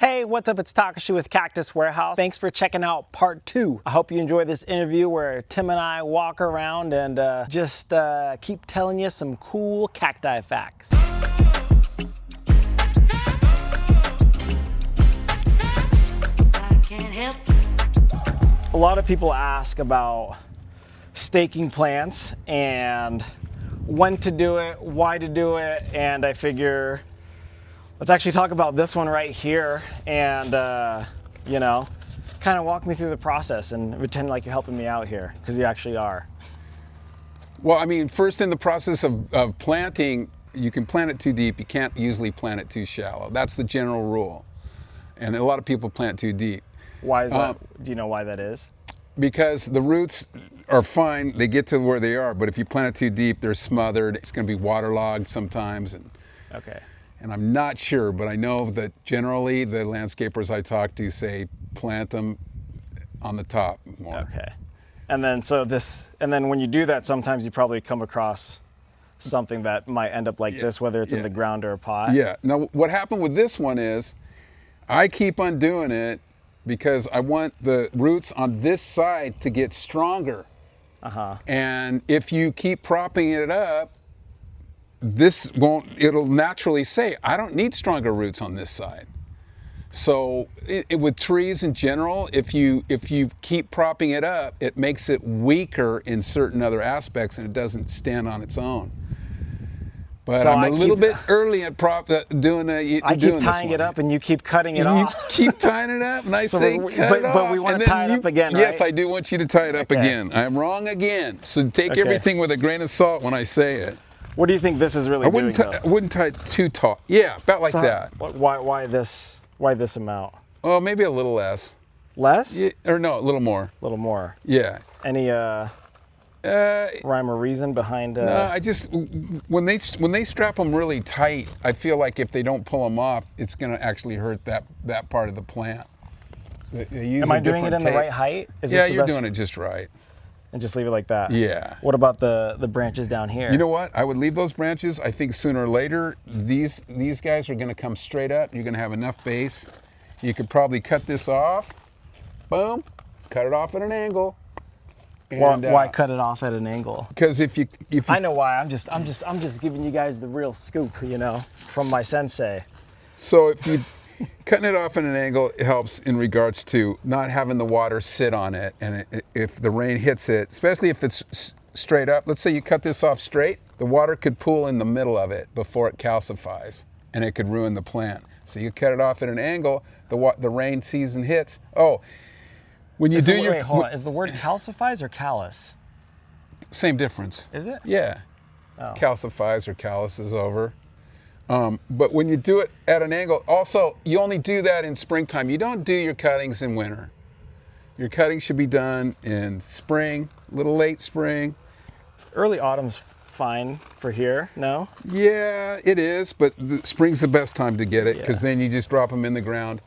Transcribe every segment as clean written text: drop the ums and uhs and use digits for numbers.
Hey, what's up? It's Takashi with Cactus Warehouse. Thanks for checking out part 2. I hope you enjoy this interview where Tim and I walk around and just keep telling you some cool cacti facts. A lot of people ask about staking plants and when to do it, why to do it, and I figure let's actually talk about this one right here and, you know, kind of walk me through the process and pretend like you're helping me out here, because you actually are. Well, I mean, first in the process of planting, you can plant it too deep. You can't usually plant it too shallow. That's the general rule. And a lot of people plant too deep. Why is that? Do you know why that is? Because the roots are fine. They get to where they are. But if you plant it too deep, they're smothered. It's going to be waterlogged sometimes. Okay. And I'm not sure, but I know that generally the landscapers I talk to say plant them on the top more. Okay. And then when you do that, sometimes you probably come across something that might end up like this, whether it's in the ground or a pot. Yeah. Now, what happened with this one is I keep on doing it because I want the roots on this side to get stronger. And if you keep propping it up, it'll naturally say, I don't need stronger roots on this side. So with trees in general, if you keep propping it up, it makes it weaker in certain other aspects and it doesn't stand on its own. But so I'm a little bit early at doing that. I keep tying it up and you keep cutting it off. You keep tying it up and I say cut it off. But we want to tie it up again, right? Yes, I do want you to tie it up again. I'm wrong again. So take everything with a grain of salt when I say it. What do you think this is really doing, though? I wouldn't tie it too tall. Yeah, about like that. Why this amount? Oh, maybe a little less. Less? Yeah, or no, a little more. A little more. Yeah. Any rhyme or reason behind? No, I just when they strap them really tight, I feel like if they don't pull them off, it's going to actually hurt that part of the plant. They use Am I doing it in the right height? Yeah, you're doing it just right. And just leave it like that? Yeah. What about the branches down here? You know what? I would leave those branches. I think sooner or later, these guys are going to come straight up. You're going to have enough base. You could probably cut this off. Boom. Cut it off at an angle. And, why cut it off at an angle? Because if you I know why. I'm just giving you guys the real scoop, you know, from my sensei. So if you cutting it off at an angle, it helps in regards to not having the water sit on it, and if the rain hits it, especially if it's straight up. Let's say you cut this off straight, the water could pool in the middle of it before it calcifies, and it could ruin the plant. So you cut it off at an angle, the rain season hits. Oh, when you hold on. Is the word calcifies or callus? Same difference. Is it? Yeah. Oh. Calcifies or calluses over. But when you do it at an angle, also, you only do that in springtime. You don't do your cuttings in winter. Your cutting should be done in spring, a little late spring. Early autumn's fine for here, no? Yeah, it is, but spring's the best time to get it because then you just drop them in the ground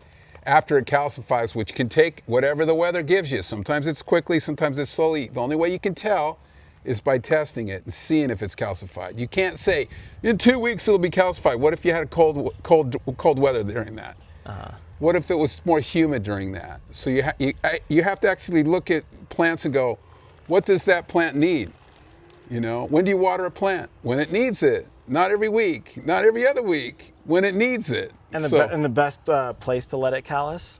after it calcifies, which can take whatever the weather gives you. Sometimes it's quickly, sometimes it's slowly. The only way you can tell is by testing it and seeing if it's calcified. You can't say, in 2 weeks it'll be calcified. What if you had cold weather during that? What if it was more humid during that? So you have to actually look at plants and go, what does that plant need? You know, when do you water a plant? When it needs it. Not every week, not every other week, when it needs it. And the best place to let it callus?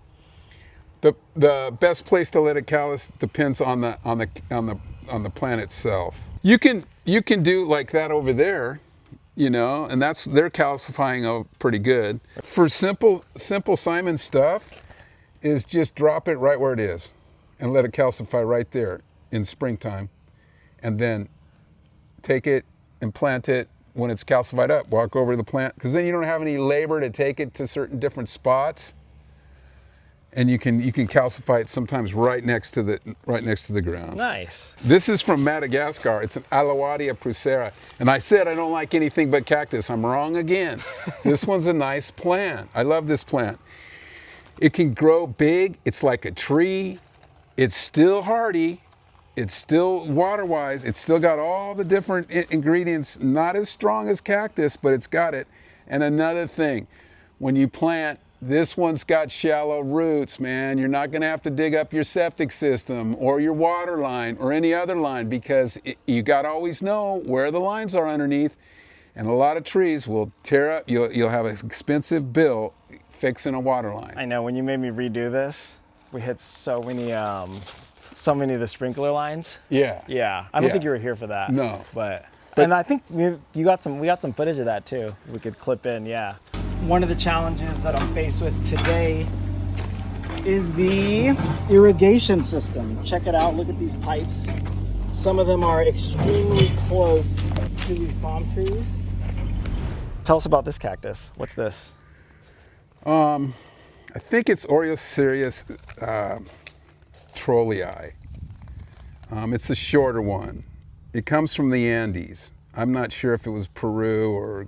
The best place to let it callus depends on the plant itself. You can do like that over there, you know, and they're calcifying pretty good. For simple Simon stuff is just drop it right where it is and let it calcify right there in springtime, and then take it and plant it when it's calcified up. Walk over to the plant, because then you don't have any labor to take it to certain different spots. And you can calcify it sometimes right next to the ground. Nice. This is from Madagascar. It's an Aloadia procera. And I said I don't like anything but cactus. I'm wrong again. This one's a nice plant. I love this plant. It can grow big. It's like a tree. It's still hardy. It's still water-wise. It's still got all the different ingredients. Not as strong as cactus, but it's got it. And another thing, when you plant, This one's got shallow roots, man. You're not going to have to dig up your septic system or your water line or any other line, because you got to always know where the lines are underneath. And a lot of trees will tear up. You'll have an expensive bill fixing a water line. I know, when you made me redo this, we hit so many of the sprinkler lines. Yeah. Yeah. I don't think you were here for that. No. But and I think we got some footage of that too. We could clip in, yeah. One of the challenges that I'm faced with today is the irrigation system. Check it out, look at these pipes. Some of them are extremely close to these palm trees. Tell us about this cactus. What's this? I think it's Oreoserius trolleyi. It's a shorter one. It comes from the Andes. I'm not sure if it was Peru or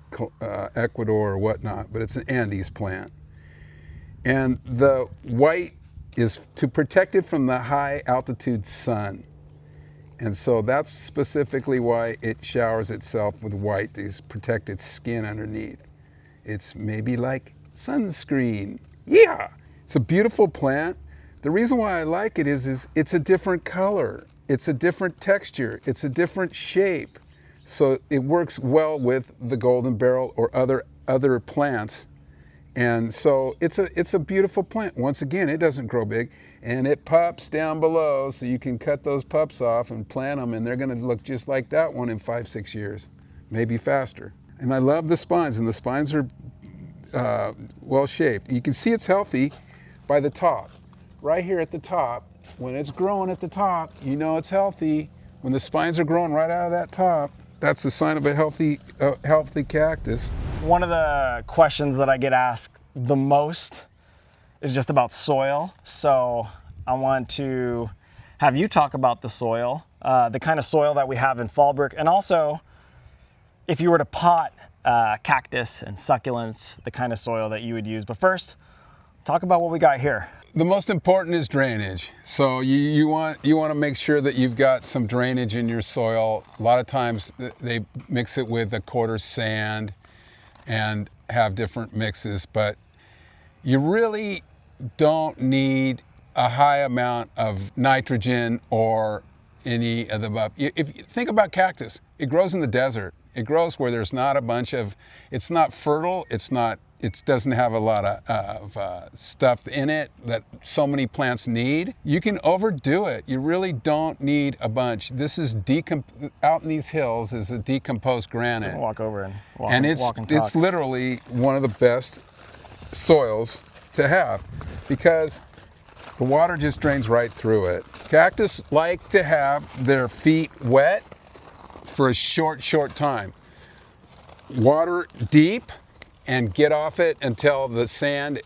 Ecuador or whatnot, but it's an Andes plant. And the white is to protect it from the high altitude sun. And so that's specifically why it showers itself with white, to protect its skin underneath. It's maybe like sunscreen. Yeah, it's a beautiful plant. The reason why I like it is it's a different color. It's a different texture. It's a different shape. So it works well with the golden beryl or other plants. And so it's a beautiful plant. Once again, it doesn't grow big, and it pups down below, so you can cut those pups off and plant them, and they're going to look just like that one in 5-6 years, maybe faster. And I love the spines, and the spines are well shaped. You can see it's healthy by the top. Right here at the top, when it's growing at the top, you know it's healthy. When the spines are growing right out of that top, that's a sign of a healthy cactus. One of the questions that I get asked the most is just about soil. So I want to have you talk about the soil, the kind of soil that we have in Fallbrook, and also if you were to pot cactus and succulents, the kind of soil that you would use. But first, talk about what we got here. The most important is drainage. So you want to make sure that you've got some drainage in your soil. A lot of times they mix it with a quarter sand and have different mixes, but you really don't need a high amount of nitrogen or any of the above. If you think about cactus, it grows in the desert. It grows where there's not a bunch of, it's not fertile, it doesn't have a lot of stuff in it that so many plants need. You can overdo it. You really don't need a bunch. This is out in these hills is a decomposed granite. Walk over and walk and walk and it's literally one of the best soils to have because the water just drains right through it. Cactus like to have their feet wet for a short time. Water deep and get off it until the soil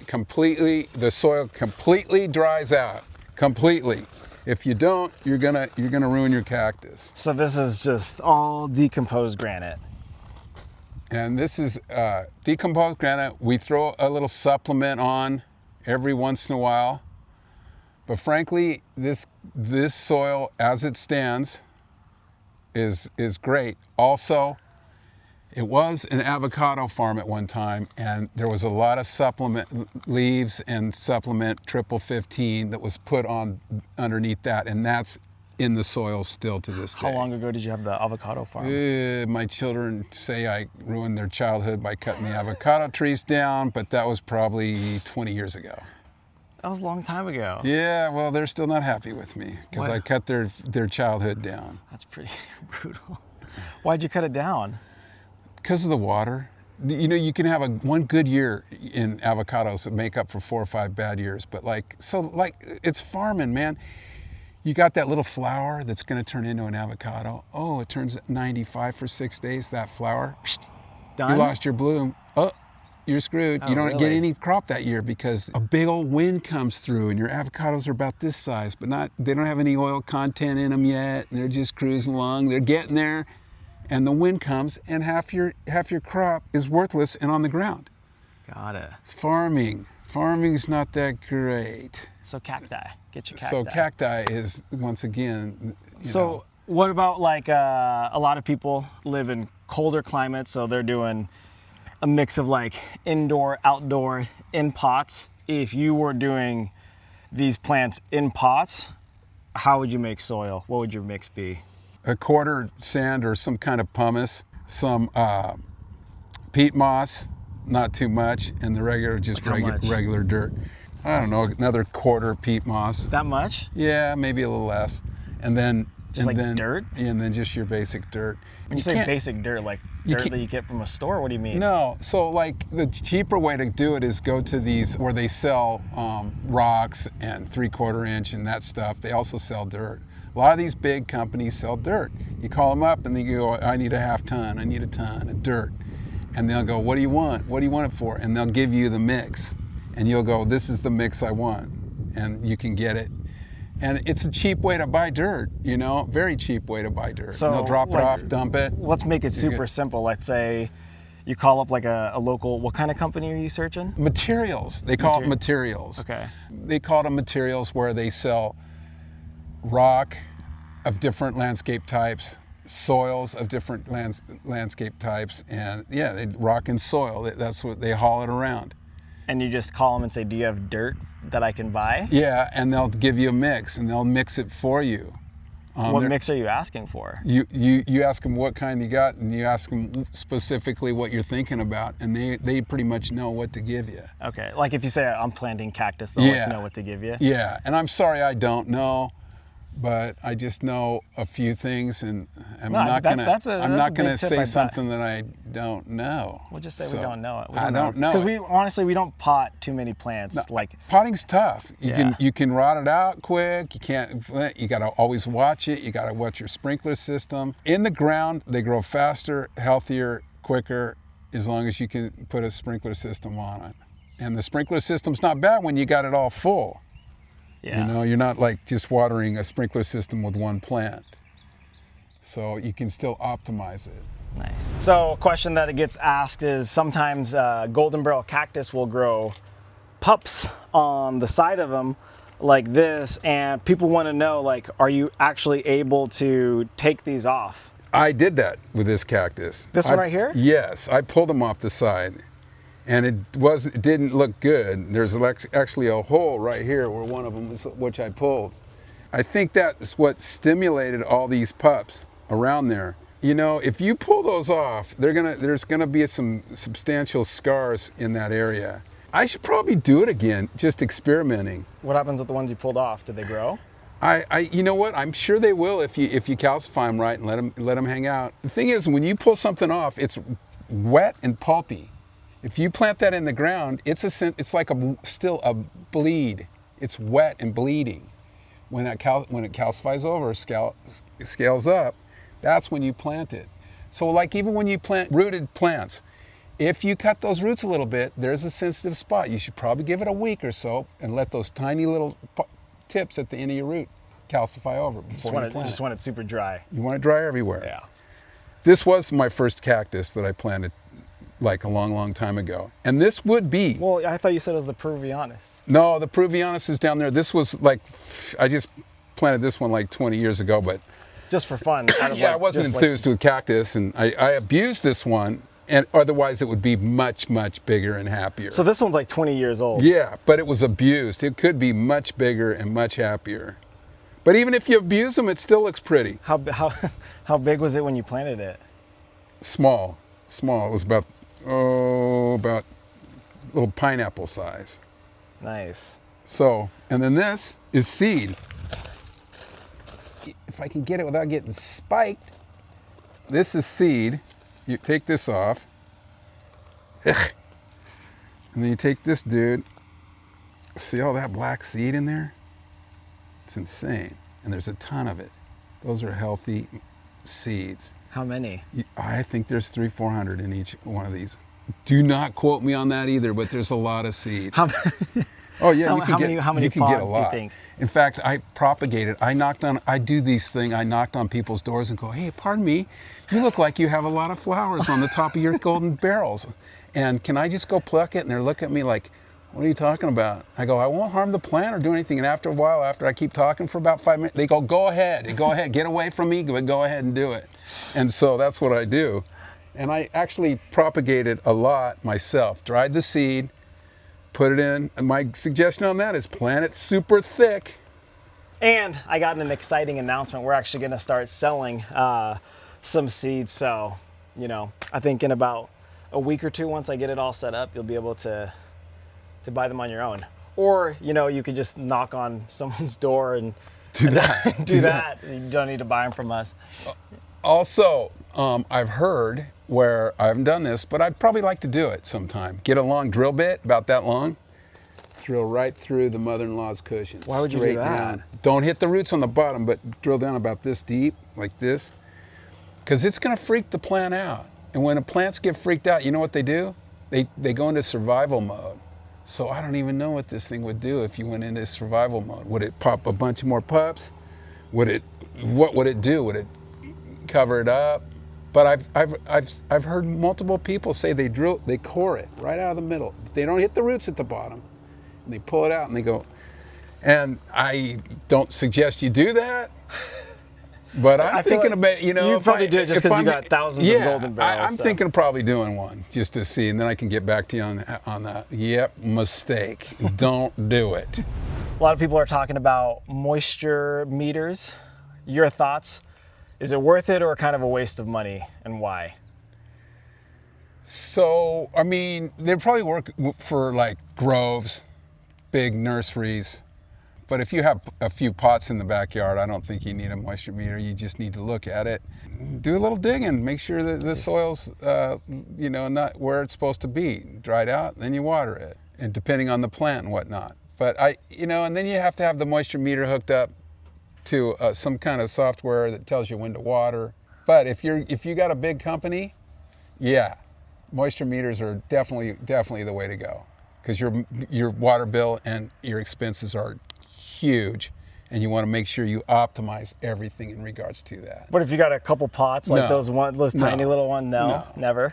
completely dries out, completely. If you don't, you're gonna ruin your cactus. So this is just all decomposed granite. And this is decomposed granite. We throw a little supplement on every once in a while. But frankly, this soil as it stands is great. Also, it was an avocado farm at one time, and there was a lot of supplement leaves and supplement triple 15 that was put on underneath that, and that's in the soil still to this day. How long ago did you have the avocado farm? My children say I ruined their childhood by cutting the avocado trees down, but that was probably 20 years ago. That was a long time ago. Yeah, well, they're still not happy with me because I cut their childhood down. That's pretty brutal. Why'd you cut it down? Because of the water. You know, you can have one good year in avocados that make up for 4 or 5 bad years, but it's farming, man. You got that little flower that's going to turn into an avocado. Oh, it turns 95 for 6 days, that flower. Done? You lost your bloom. Oh, you're screwed. Oh, you don't really? get any crop that year because a big old wind comes through and your avocados are about this size, but they don't have any oil content in them yet. They're just cruising along. They're getting there. And the wind comes and half your crop is worthless and on the ground. Got it. It's farming. Farming's not that great. So cacti, get your cacti. So cacti is, once again, you know. What about a lot of people live in colder climates, so they're doing a mix of like indoor, outdoor, in pots. If you were doing these plants in pots, how would you make soil? What would your mix be? A quarter sand or some kind of pumice, some peat moss, not too much, and the regular, just regular dirt. I don't know, another quarter peat moss. That much? Yeah, maybe a little less. And then just like dirt? And then just your basic dirt. When you say basic dirt, like dirt that you get from a store, what do you mean? No, so like the cheaper way to do it is go to these where they sell rocks and 3/4 inch and that stuff. They also sell dirt. A lot of these big companies sell dirt. You call them up and they go, I need a half ton, I need a ton of dirt. And they'll go, what do you want? What do you want it for? And they'll give you the mix. And you'll go, this is the mix I want. And you can get it. And it's a cheap way to buy dirt, you know, very cheap way to buy dirt. So and they'll drop it off, dump it. Let's make it super simple. Let's say you call up like a local, what kind of company are you searching? Materials. They call it materials. Okay. They call them materials where they sell rock of different landscape types, soils of different landscape types, and yeah, rock and soil. That's what they haul it around. And you just call them and say, do you have dirt that I can buy? Yeah, and they'll give you a mix, and they'll mix it for you. What mix are you asking for? You ask them what kind you got, and you ask them specifically what you're thinking about, and they pretty much know what to give you. Okay, like if you say I'm planting cactus, they'll like know what to give you? Yeah, and I'm sorry I don't know, but I just know a few things, and I'm not gonna say something that I don't know. We'll just say we don't know it. I don't know. Because honestly, we don't pot too many plants. No, like potting's tough. You can rot it out quick. You gotta always watch it. You gotta watch your sprinkler system. In the ground, they grow faster, healthier, quicker, as long as you can put a sprinkler system on it. And the sprinkler system's not bad when you got it all full. Yeah. You know, you're not like just watering a sprinkler system with one plant. So you can still optimize it. Nice. So a question that it gets asked is sometimes golden barrel cactus will grow pups on the side of them like this, and people want to know, like, are you actually able to take these off? I did that with this cactus. This one right here? Yes, I pulled them off the side. And it didn't look good. There's actually a hole right here where one of them was, which I pulled. I think that's what stimulated all these pups around there. You know, if you pull those off, there's gonna be some substantial scars in that area. I should probably do it again, just experimenting. What happens with the ones you pulled off? Did they grow? You know what? I'm sure they will if you calcify them right and let them hang out. The thing is, when you pull something off, it's wet and pulpy. If you plant that in the ground, it's like still a bleed. It's wet and bleeding. When it calcifies over, scales up, that's when you plant it. So like even when you plant rooted plants, if you cut those roots a little bit, there's a sensitive spot. You should probably give it a week or so and let those tiny little tips at the end of your root calcify over before you plant it. You just want it super dry. You want it dry everywhere. Yeah. This was my first cactus that I planted like a long time ago. And this would be... Well, I thought you said it was the Peruvianus. No, the Peruvianus is down there. This was like, I just planted this one like 20 years ago, but... Just for fun. Yeah, I wasn't enthused with cactus, and I abused this one, and otherwise it would be much bigger and happier. So this one's like 20 years old. Yeah, but it was abused. It could be much bigger and much happier. But even if you abuse them, it still looks pretty. How big was it when you planted it? Small. It was about little pineapple size. Nice. So, and then this is seed. If I can get it without getting spiked, this is seed. You take this off. And then you take this dude. See all that black seed in there? It's insane. And there's a ton of it. Those are healthy seeds. How many? I think there's 300-400 in each one of these. Do not quote me on that either, but there's a lot of seed. Oh yeah, how many you can get a pods lot. do you think? In fact, I propagated. I knocked on people's doors and go, hey, pardon me, you look like you have a lot of flowers on the top of your golden barrels. And can I just go pluck it? And they're looking at me like, what are you talking about? I go, I won't harm the plant or do anything. And after a while, after I keep talking for about 5 minutes, they go ahead, get away from me, go ahead and do it. And so that's what I do. And I actually propagated a lot myself. Dried the seed, put it in. And my suggestion on that is plant it super thick. And I got an exciting announcement. We're actually going to start selling some seeds. So, you know, I think in about a week or two, once I get it all set up, you'll be able to buy them on your own. Or, you know, you could just knock on someone's door and Do that. do that. You don't need to buy them from us. Also, I've heard where I haven't done this, but I'd probably like to do it sometime. Get a long drill bit, about that long, drill right through the mother-in-law's cushion. Why would you do straight that? down. Don't hit the roots on the bottom, but drill down about this deep, like this, because it's going to freak the plant out. And when the plants get freaked out, you know what they do? They go into survival mode. So I don't even know what this thing would do if you went into survival mode. Would it pop a bunch more pups? What would it do? Would it cover it up? But I've heard multiple people say they core it right out of the middle. They don't hit the roots at the bottom. And they pull it out and they go. And I don't suggest you do that. But I'm thinking about, you know, you probably do it just because you got thousands of golden barrels. I'm thinking of probably doing one just to see, and then I can get back to you on that. Yep, mistake. Don't do it. A lot of people are talking about moisture meters. Your thoughts? Is it worth it or kind of a waste of money, and why? So, I mean, they probably work for like groves, big nurseries. But if you have a few pots in the backyard, I don't think you need a moisture meter. You just need to look at it. Do a little digging. Make sure that the soil's, you know, not where it's supposed to be. Dried out, then you water it. And depending on the plant and whatnot. But you know, and then you have to have the moisture meter hooked up to some kind of software that tells you when to water. But if you got a big company, yeah, moisture meters are definitely the way to go, because your water bill and your expenses are huge, and you want to make sure you optimize everything in regards to that. But if you got a couple pots like those tiny little ones, never.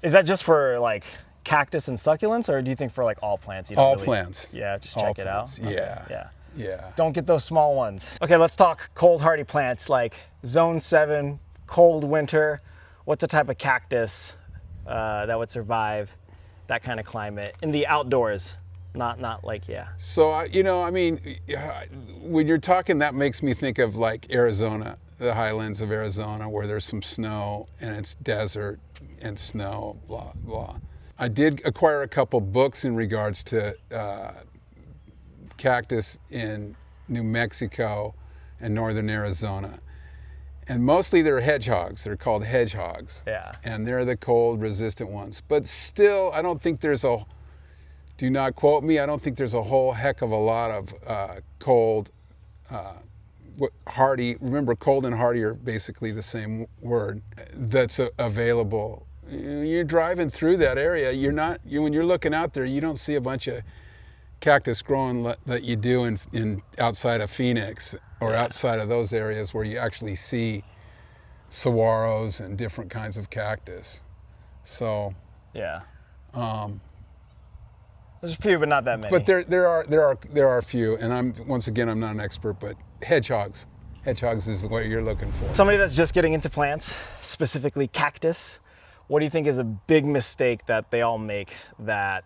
Is that just for like cactus and succulents, or do you think for like all plants? All plants. Yeah, just check it out. Yeah. Yeah. Don't get those small ones. Okay, let's talk cold hardy plants like zone 7, cold winter. What's a type of cactus that would survive that kind of climate in the outdoors? Not like, yeah. So, you know, I mean, when you're talking, that makes me think of like Arizona, the highlands of Arizona, where there's some snow and it's desert and snow, blah, blah. I did acquire a couple books in regards to cactus in New Mexico and northern Arizona. And mostly they're hedgehogs. They're called hedgehogs. Yeah. And they're the cold resistant ones. But still, I don't think there's do not quote me, I don't think there's a whole heck of a lot of cold, hardy. Remember, cold and hardy are basically the same word. That's available. You're driving through that area. When you're looking out there, you don't see a bunch of cactus growing that you do in outside of Phoenix or outside of those areas where you actually see saguaros and different kinds of cactus. So yeah. There's a few, but not that many. But there are a few, and I'm not an expert, but hedgehogs is what you're looking for. Somebody that's just getting into plants, specifically cactus, what do you think is a big mistake that they all make that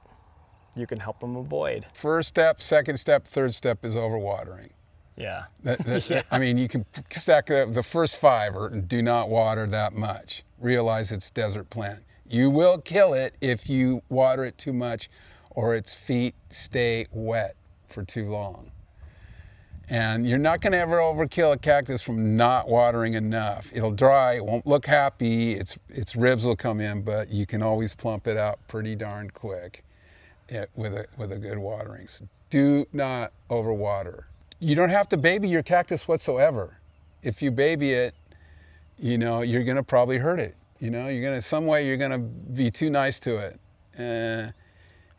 you can help them avoid? First step, second step, third step is overwatering. Yeah. I mean, you can stack the first 5 or do not water that much. Realize it's desert plant. You will kill it if you water it too much, or its feet stay wet for too long. And you're not gonna ever overkill a cactus from not watering enough. It'll dry, it won't look happy, its ribs will come in, but you can always plump it out pretty darn quick with a good watering. So do not overwater. You don't have to baby your cactus whatsoever. If you baby it, you know, you're gonna probably hurt it. You know, some way you're gonna be too nice to it.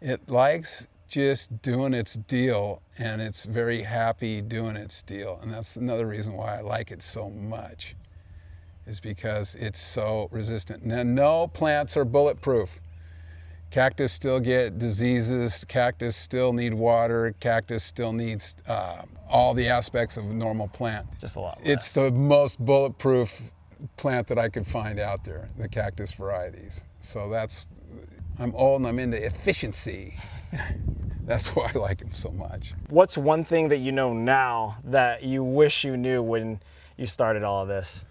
It likes just doing its deal, and it's very happy doing its deal. And that's another reason why I like it so much, is because it's so resistant. Now, no plants are bulletproof. Cactus still get diseases, cactus still need water, cactus still needs all the aspects of a normal plant. Just a lot less. It's the most bulletproof plant that I could find out there, the cactus varieties. So I'm old and I'm into efficiency. That's why I like them so much. What's one thing that you know now that you wish you knew when you started all of this?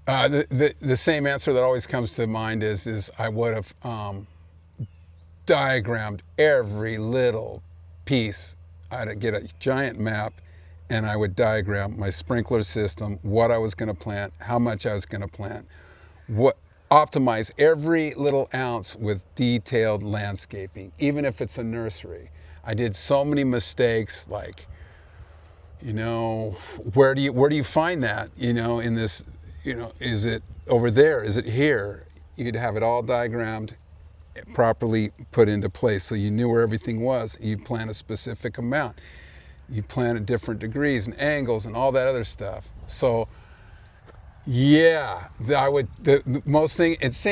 The same answer that always comes to mind is I would have diagrammed every little piece. I'd get a giant map and I would diagram my sprinkler system, what I was going to plant, how much I was going to plant, optimize every little ounce with detailed landscaping, even if it's a nursery. I did so many mistakes, like, you know, where do you find that, you know, in this, you know, is it over there, is it here? You'd have it all diagrammed, properly put into place, so you knew where everything was. You plant a specific amount, you plant at different degrees and angles and all that other stuff. So yeah, the most thing, it's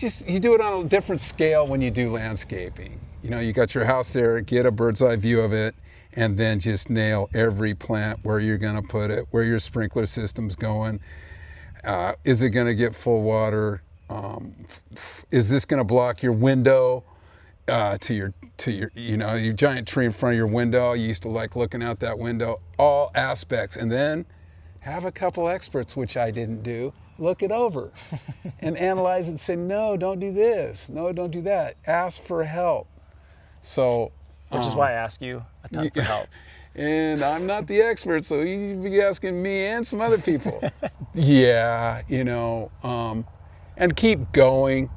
just, you do it on a different scale when you do landscaping. You know, you got your house there, get a bird's eye view of it, and then just nail every plant, where you're gonna put it, where your sprinkler system's going. Is it gonna get full water? Is this gonna block your window to your you know, your giant tree in front of your window? You used to like looking out that window, all aspects. And then have a couple experts, which I didn't do, look it over and analyze it and say, no, don't do this. No, don't do that. Ask for help. So, Which is why I ask you a ton for help. And I'm not the expert, so you'd be asking me and some other people. Yeah, you know, and keep going,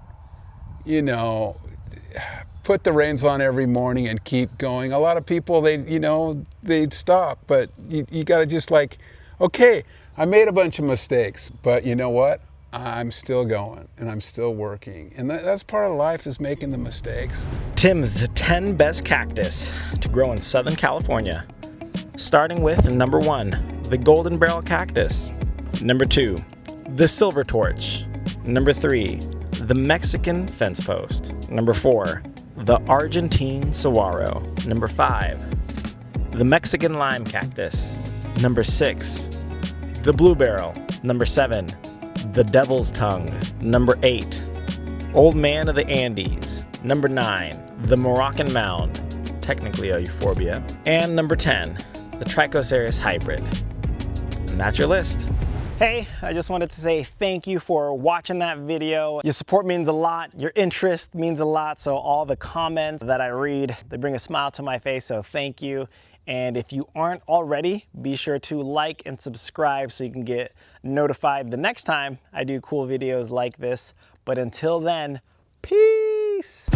you know, put the reins on every morning and keep going. A lot of people, they'd stop, but you got to just like, okay, I made a bunch of mistakes, but you know what? I'm still going and I'm still working. And that's part of life, is making the mistakes. Tim's 10 best cactus to grow in Southern California. Starting with number 1, the golden barrel cactus. Number 2, the silver torch. Number 3, the Mexican fence post. Number 4, the Argentine saguaro. Number 5, the Mexican lime cactus. Number 6, the blue barrel. Number 7, the devil's tongue. Number 8, old man of the Andes. Number 9, the Moroccan mound, technically a euphorbia. And number 10, the Trichocereus hybrid. And that's your list. Hey, I just wanted to say thank you for watching that video. Your support means a lot, your interest means a lot, so all the comments that I read, they bring a smile to my face, so thank you. And if you aren't already, be sure to like and subscribe so you can get notified the next time I do cool videos like this. But until then, peace!